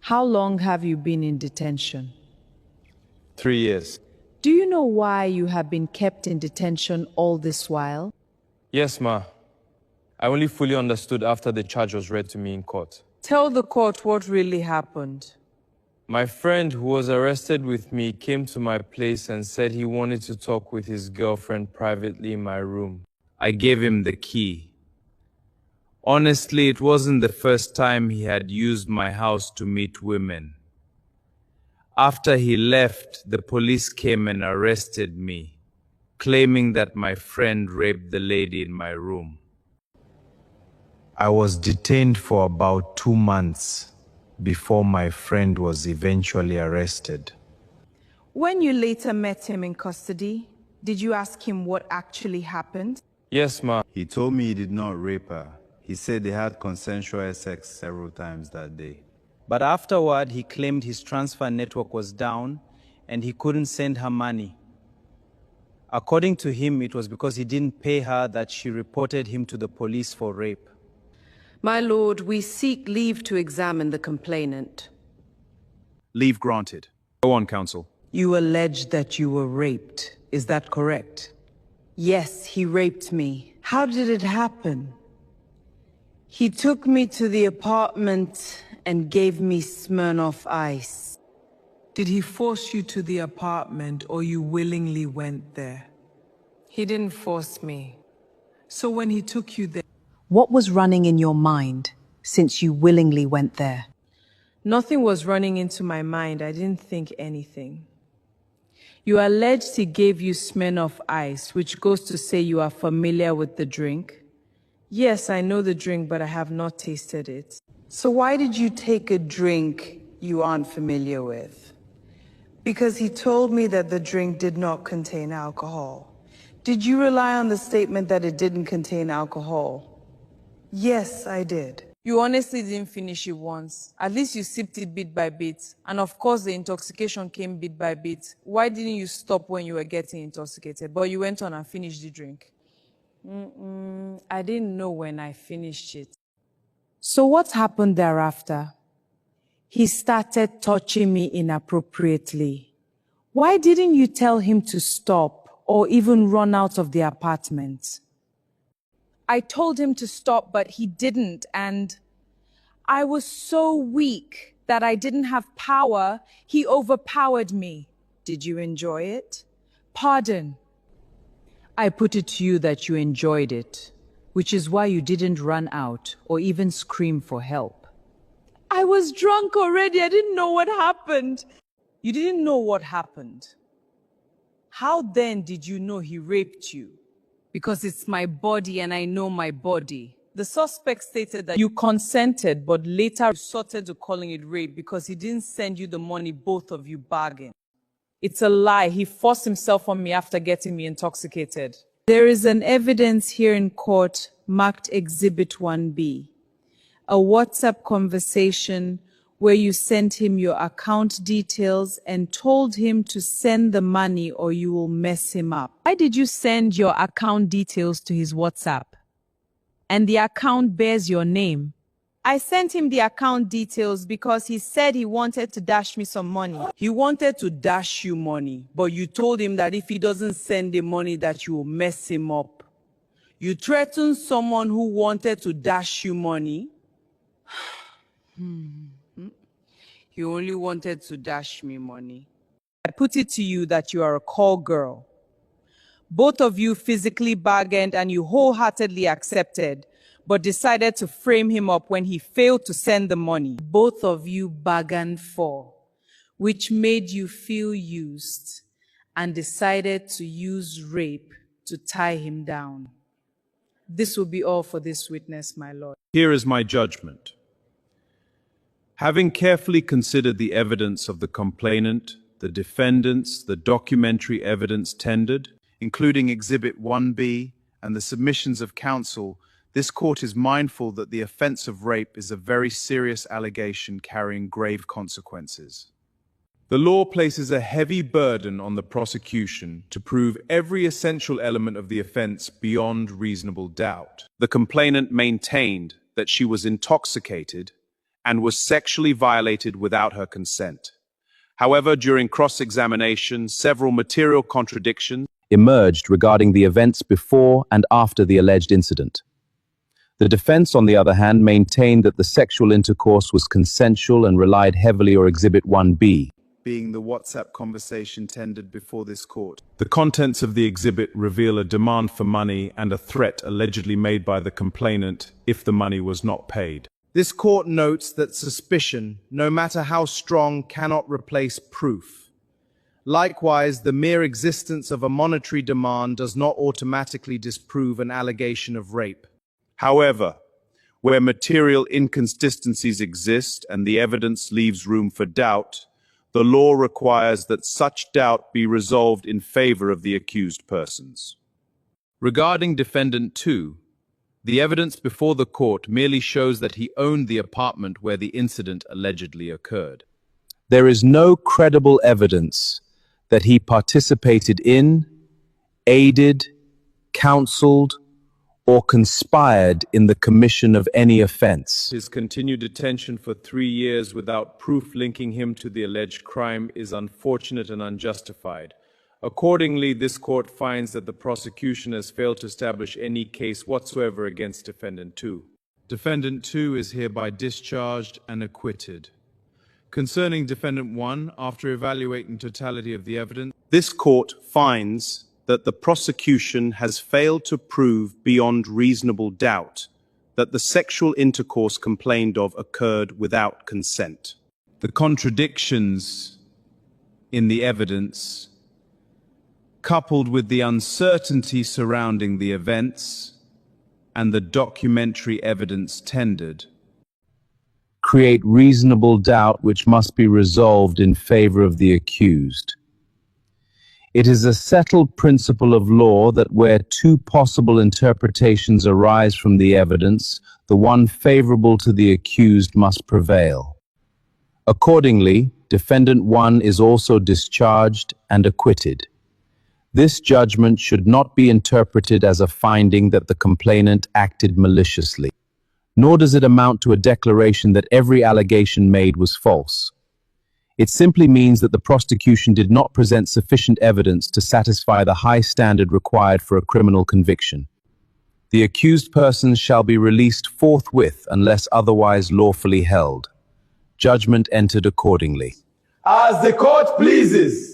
How long have you been in detention? 3 years. Do you know why you have been kept in detention all this while? Yes, ma. I only fully understood after the charge was read to me in court. Tell the court what really happened. My friend who was arrested with me came to my place and said he wanted to talk with his girlfriend privately in my room. I gave him the key. Honestly, it wasn't the first time he had used my house to meet women. After he left, the police came and arrested me, claiming that my friend raped the lady in my room. I was detained for about 2 months before my friend was eventually arrested. When you later met him in custody, did you ask him what actually happened? Yes, ma. He told me he did not rape her. He said they had consensual sex several times that day. But afterward, he claimed his transfer network was down and he couldn't send her money. According to him, it was because he didn't pay her that she reported him to the police for rape. My lord, we seek leave to examine the complainant. Leave granted. Go on, counsel. You allege that you were raped. Is that correct? Yes, he raped me. How did it happen? He took me to the apartment and gave me Smirnoff Ice. Did he force you to the apartment or you willingly went there? He didn't force me. So when he took you there, What was running in your mind since you willingly went there? Nothing was running into my mind. I didn't think anything. You alleged he gave you Smirnoff Ice, which goes to say you are familiar with the drink. Yes, I know the drink, but I have not tasted it. So why did you take a drink you aren't familiar with? Because he told me that the drink did not contain alcohol. Did you rely on the statement that it didn't contain alcohol? Yes, I did. You honestly didn't finish it once. At least you sipped it bit by bit. And of course, the intoxication came bit by bit. Why didn't you stop when you were getting intoxicated? But you went on and finished the drink. I didn't know when I finished it. So what happened thereafter? He started touching me inappropriately. Why didn't you tell him to stop or even run out of the apartment? I told him to stop, but he didn't, and I was so weak that I didn't have power. He overpowered me. Did you enjoy it? Pardon. I put it to you that you enjoyed it, which is why you didn't run out or even scream for help. I was drunk already. I didn't know what happened. You didn't know what happened. How then did you know he raped you? Because it's my body and I know my body. The suspect stated that you consented, but later resorted to calling it rape because he didn't send you the money both of you bargained. It's a lie. He forced himself on me after getting me intoxicated. There is an evidence here in court marked Exhibit 1B, a WhatsApp conversation where you sent him your account details and told him to send the money or you will mess him up. Why did you send your account details to his WhatsApp? And the account bears your name. I sent him the account details because he said he wanted to dash me some money. He wanted to dash you money, but you told him that if he doesn't send the money that you will mess him up. You threatened someone who wanted to dash you money. He only wanted to dash me money. I put it to you that you are a call girl. Both of you physically bargained and you wholeheartedly accepted, but decided to frame him up when he failed to send the money. Both of you bargained for, which made you feel used and decided to use rape to tie him down. This will be all for this witness, my lord. Here is my judgment. Having carefully considered the evidence of the complainant, the defendants, the documentary evidence tendered, including Exhibit 1B and the submissions of counsel, this court is mindful that the offense of rape is a very serious allegation carrying grave consequences. The law places a heavy burden on the prosecution to prove every essential element of the offense beyond reasonable doubt. The complainant maintained that she was intoxicated and was sexually violated without her consent. However, during cross-examination, several material contradictions emerged regarding the events before and after the alleged incident. The defense, on the other hand, maintained that the sexual intercourse was consensual and relied heavily on Exhibit 1B, being the WhatsApp conversation tendered before this court. The contents of the exhibit reveal a demand for money and a threat allegedly made by the complainant if the money was not paid. This court notes that suspicion, no matter how strong, cannot replace proof. Likewise, the mere existence of a monetary demand does not automatically disprove an allegation of rape. However, where material inconsistencies exist and the evidence leaves room for doubt, the law requires that such doubt be resolved in favor of the accused persons. Regarding Defendant 2, the evidence before the court merely shows that he owned the apartment where the incident allegedly occurred. There is no credible evidence that he participated in, aided, counseled, or conspired in the commission of any offense. His continued detention for 3 years without proof linking him to the alleged crime is unfortunate and unjustified. Accordingly, this court finds that the prosecution has failed to establish any case whatsoever against Defendant 2. Defendant 2 is hereby discharged and acquitted. Concerning Defendant 1, after evaluating totality of the evidence, This court finds that the prosecution has failed to prove beyond reasonable doubt that the sexual intercourse complained of occurred without consent. the contradictions in the evidence, coupled with the uncertainty surrounding the events and the documentary evidence tendered, create reasonable doubt which must be resolved in favor of the accused. It is a settled principle of law that where two possible interpretations arise from the evidence, the one favorable to the accused must prevail. Accordingly, Defendant 1 is also discharged and acquitted. This judgment should not be interpreted as a finding that the complainant acted maliciously, nor does it amount to a declaration that every allegation made was false. It simply means that the prosecution did not present sufficient evidence to satisfy the high standard required for a criminal conviction. The accused persons shall be released forthwith unless otherwise lawfully held. Judgment entered accordingly. As the court pleases.